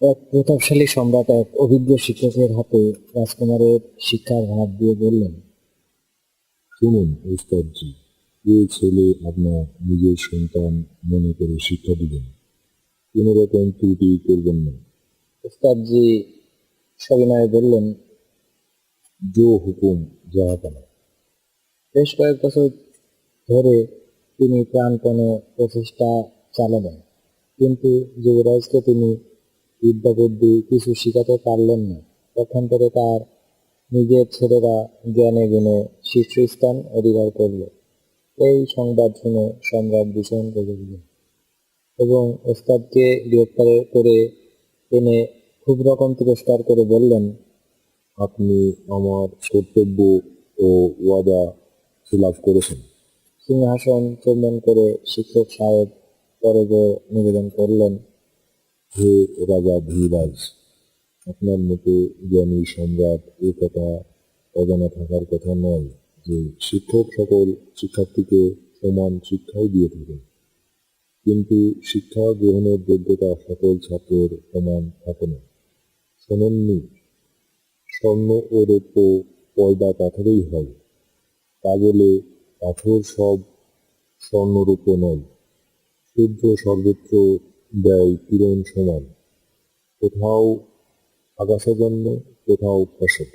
এক প্রতাপশালী সম্রাট এক অভিজ্ঞ শিক্ষকের হাতে রাজকুমারের শিক্ষার ভার দিয়ে বললেন, শুনুন ওস্তাদজি, এ ছেলে আপনার নিজের সন্তান মনে করে শিক্ষা দিবেন, কোনো রকম ত্রুটি করবেন না। ওস্তাদজি সবিনয়ে বললেন, জো হুকুম জাহাপানা। বেশ কয়েক বছর ধরে তিনি প্রাণপণে প্রচেষ্টা চালালেন, কিন্তু যুবরাজকে তিনি বিদ্যাবুদ্ধি কিছু শিখাতে পারলেন না। পক্ষান্তরে তার নিজের ছেলেরা জ্ঞানে গুণে শীর্ষস্থান অধিকার করল। এই সংবাদ শুনে সম্রাট ভীষণ রেগে গেলেন এবং ওস্তাদকে গ্রেপ্তার করে এনে খুব রকম তিরস্কার করে বললেন, আপনি আমার কর্তব্য ও ওয়াদা খিলাফ করেছেন। সিংহাসন চুম্বন করে শিক্ষক সাহেব করজোড়ে নিবেদন করলেন, হে রাজা ধীরাজ, আপনার মতো জ্ঞানী সম্রাট এ কথা অজানা থাকার কথা নয় যে শিক্ষক সকল শিক্ষার্থীকে সমান শিক্ষাই দিয়ে থাকেন, কিন্তু শিক্ষা গ্রহণের যোগ্যতা সকল ছাত্রের সমান থাকে না। শোনেননি, স্বর্ণ ও রৌপ্য পয়দা পাথরেই হয়, তা বলে পাথর সব স্বর্ণরূপ নয়। সূর্য সর্বত্র দেয় কিরণ সমান, কোথাও আকাশে জন্মে, কোথাও ফসল।